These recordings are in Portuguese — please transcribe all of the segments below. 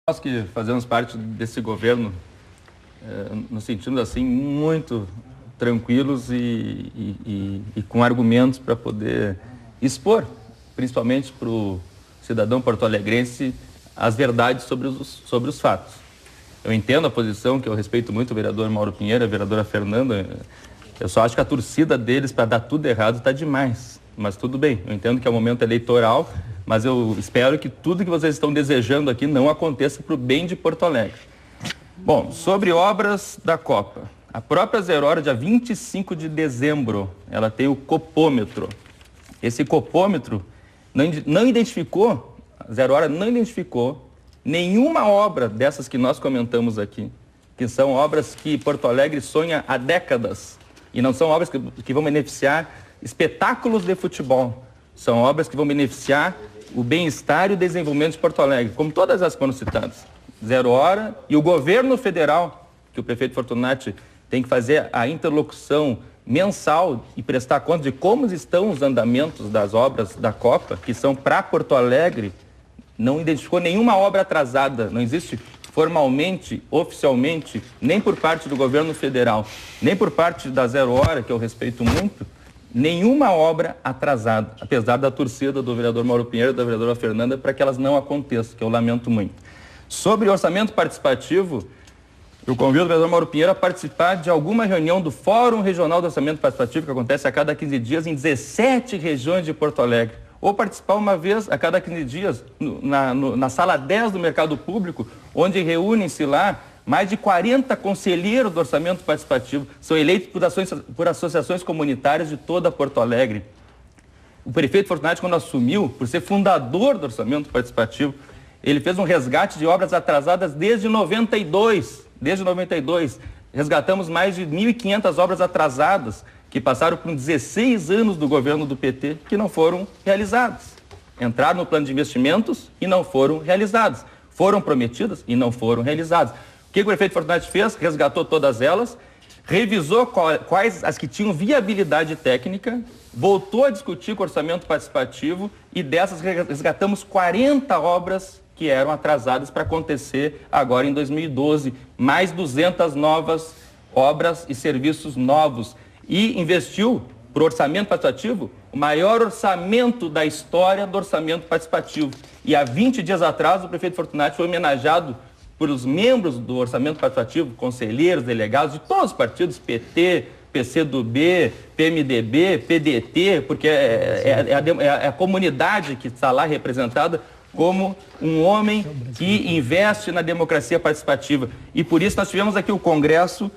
Nós que fazemos parte desse governo, nos sentimos assim muito tranquilos e com argumentos para poder expor, principalmente para o cidadão porto-alegrense, as verdades sobre os fatos. Eu entendo a posição, que eu respeito muito o vereador Mauro Pinheiro, a vereadora Fernanda. Eu só acho que a torcida deles para dar tudo errado está demais. Mas tudo bem, eu entendo que é um momento eleitoral, mas eu espero que tudo que vocês estão desejando aqui não aconteça para o bem de Porto Alegre. Bom, sobre obras da Copa. A própria Zero Hora, dia 25 de dezembro, ela tem o copômetro. Esse copômetro não identificou, a Zero Hora não identificou nenhuma obra dessas que nós comentamos aqui, que são obras que Porto Alegre sonha há décadas, e não são obras que vão beneficiar espetáculos de futebol. São obras que vão beneficiar o bem-estar e o desenvolvimento de Porto Alegre, como todas as que foram citadas. Zero Hora e o governo federal, que o prefeito Fortunati tem que fazer a interlocução mensal e prestar conta de como estão os andamentos das obras da Copa, que são para Porto Alegre. Não identificou nenhuma obra atrasada, não existe formalmente, oficialmente, nem por parte do governo federal, nem por parte da Zero Hora, que eu respeito muito, nenhuma obra atrasada, apesar da torcida do vereador Mauro Pinheiro e da vereadora Fernanda, para que elas não aconteçam, que eu lamento muito. Sobre orçamento participativo, eu convido o vereador Mauro Pinheiro a participar de alguma reunião do Fórum Regional do Orçamento Participativo, que acontece a cada 15 dias em 17 regiões de Porto Alegre, ou participar uma vez a cada 15 dias na sala 10 do Mercado Público, onde reúnem-se lá mais de 40 conselheiros do orçamento participativo, são eleitos por associações comunitárias de toda Porto Alegre. O prefeito Fortunati, quando assumiu, por ser fundador do orçamento participativo, ele fez um resgate de obras atrasadas desde 92. Desde 92, resgatamos mais de 1.500 obras atrasadas, que passaram por 16 anos do governo do PT, que não foram realizadas. Entraram no plano de investimentos e não foram realizadas. Foram prometidas e não foram realizadas. O que o prefeito Fortunati fez? Resgatou todas elas, revisou quais as que tinham viabilidade técnica, voltou a discutir com o orçamento participativo e dessas resgatamos 40 obras que eram atrasadas para acontecer agora em 2012. Mais 200 novas obras e serviços novos. E investiu, para o orçamento participativo, o maior orçamento da história do orçamento participativo. E há 20 dias atrás, o prefeito Fortunati foi homenageado por os membros do orçamento participativo, conselheiros, delegados de todos os partidos, PT, PCdoB, PMDB, PDT, porque é a comunidade que está lá representada como um homem que investe na democracia participativa. E por isso nós tivemos aqui o Congresso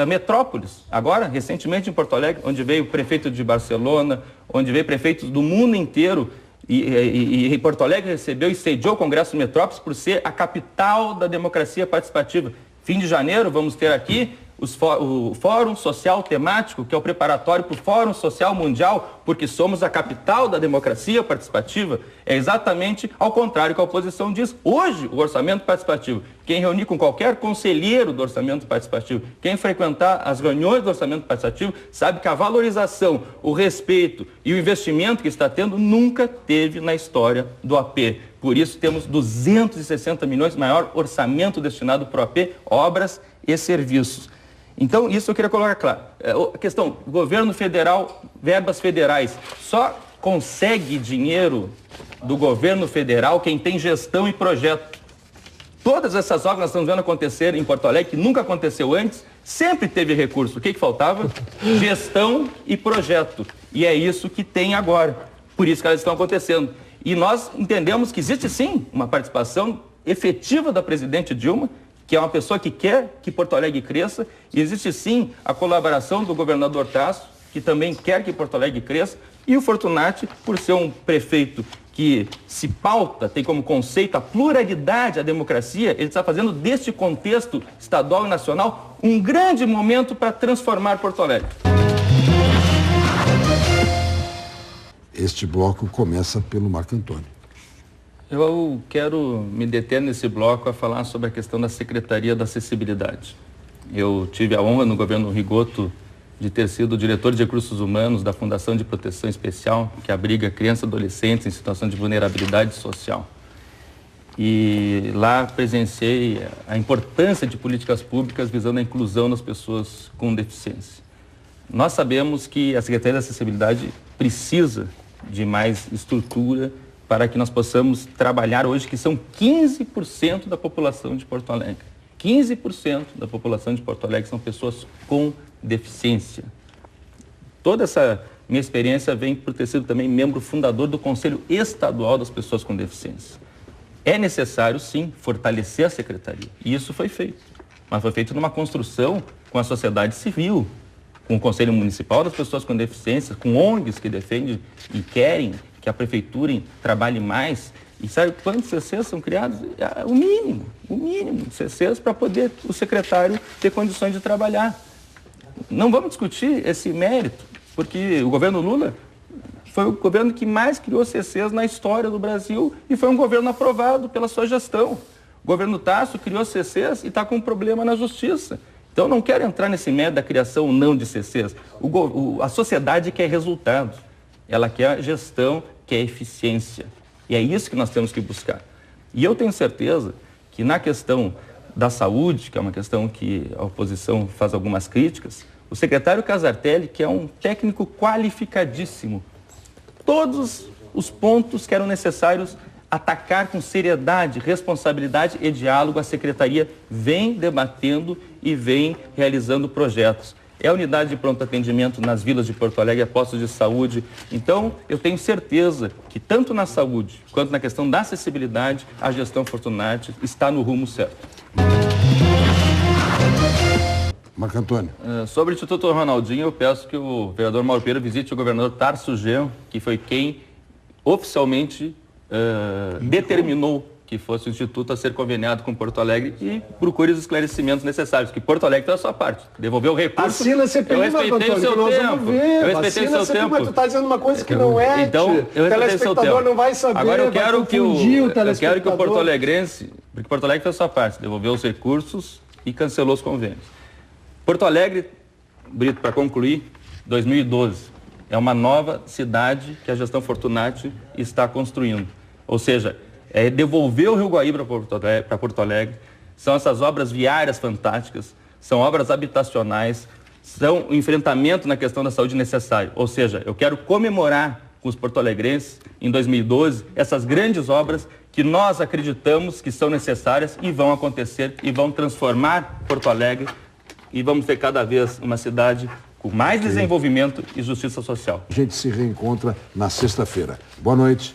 Metrópolis, agora, recentemente em Porto Alegre, onde veio o prefeito de Barcelona, onde veio prefeitos do mundo inteiro, e Porto Alegre recebeu e sediou o Congresso Metrópolis por ser a capital da democracia participativa. Fim de janeiro, vamos ter aqui o Fórum Social Temático, que é o preparatório para o Fórum Social Mundial, porque somos a capital da democracia participativa. É exatamente ao contrário que a oposição diz. Hoje, o orçamento participativo, quem reunir com qualquer conselheiro do orçamento participativo, quem frequentar as reuniões do orçamento participativo, sabe que a valorização, o respeito e o investimento que está tendo nunca teve na história do AP. Por isso, temos 260 milhões, maior orçamento destinado para o AP, obras e serviços. Então, isso eu queria colocar claro. A questão, governo federal, verbas federais, só consegue dinheiro do governo federal quem tem gestão e projeto. Todas essas obras que nós estamos vendo acontecer em Porto Alegre, que nunca aconteceu antes, sempre teve recurso. O que faltava? Gestão e projeto. E é isso que tem agora. Por isso que elas estão acontecendo. E nós entendemos que existe sim uma participação efetiva da presidente Dilma, que é uma pessoa que quer que Porto Alegre cresça, e existe sim a colaboração do governador Tasso, que também quer que Porto Alegre cresça, e o Fortunati, por ser um prefeito que se pauta, tem como conceito a pluralidade, a democracia, ele está fazendo deste contexto estadual e nacional um grande momento para transformar Porto Alegre. Este bloco começa pelo Marco Antônio. Eu quero me deter nesse bloco a falar sobre a questão da Secretaria da Acessibilidade. Eu tive a honra no governo Rigoto de ter sido diretor de recursos humanos da Fundação de Proteção Especial, que abriga crianças e adolescentes em situação de vulnerabilidade social. E lá presenciei a importância de políticas públicas visando a inclusão das pessoas com deficiência. Nós sabemos que a Secretaria da Acessibilidade precisa de mais estrutura para que nós possamos trabalhar hoje, que são 15% da população de Porto Alegre. 15% da população de Porto Alegre são pessoas com deficiência. Toda essa minha experiência vem por ter sido também membro fundador do Conselho Estadual das Pessoas com Deficiência. É necessário, sim, fortalecer a secretaria. E isso foi feito. Mas foi feito numa construção com a sociedade civil, com o Conselho Municipal das Pessoas com Deficiência, com ONGs que defendem e querem que a prefeitura trabalhe mais. E sabe quantos CCs são criados? O mínimo de CCs para poder o secretário ter condições de trabalhar. Não vamos discutir esse mérito, porque o governo Lula foi o governo que mais criou CCs na história do Brasil e foi um governo aprovado pela sua gestão. O governo Tasso criou CCs e está com um problema na justiça. Então, não quero entrar nesse mérito da criação ou não de CCs. A sociedade quer resultado. Ela quer gestão, quer eficiência. E é isso que nós temos que buscar. E eu tenho certeza que na questão da saúde, que é uma questão que a oposição faz algumas críticas, o secretário Casartelli, que é um técnico qualificadíssimo, todos os pontos que eram necessários atacar com seriedade, responsabilidade e diálogo, a secretaria vem debatendo e vem realizando projetos. É a unidade de pronto atendimento nas vilas de Porto Alegre, postos de saúde. Então, eu tenho certeza que tanto na saúde quanto na questão da acessibilidade, a gestão Fortunati está no rumo certo. Marco Antônio. Sobre o Instituto Ronaldinho, eu peço que o vereador Mauro Pereira visite o governador Tarso Genro, que foi quem oficialmente determinou que fosse o Instituto a ser conveniado com Porto Alegre e procure os esclarecimentos necessários, que Porto Alegre tem a sua parte. Devolveu o recurso. Assina CPI, eu respeitei o seu tempo. Eu respeitei o seu tempo. Mas tu está dizendo uma coisa que não é. Então, eu respeitei o seu tempo. Não vai saber. Agora eu quero que o Porto Alegrense, porque Porto Alegre fez a sua parte, devolveu os recursos e cancelou os convênios. Porto Alegre, Brito, para concluir, 2012, é uma nova cidade que a gestão Fortunati está construindo. Ou seja, é devolver o Rio Guaíba para Porto Alegre, são essas obras viárias fantásticas, são obras habitacionais, são o enfrentamento na questão da saúde necessário. Ou seja, eu quero comemorar com os porto-alegrenses, em 2012, essas grandes obras que nós acreditamos que são necessárias e vão acontecer e vão transformar Porto Alegre e vamos ter cada vez uma cidade com mais desenvolvimento e justiça social. A gente se reencontra na sexta-feira. Boa noite.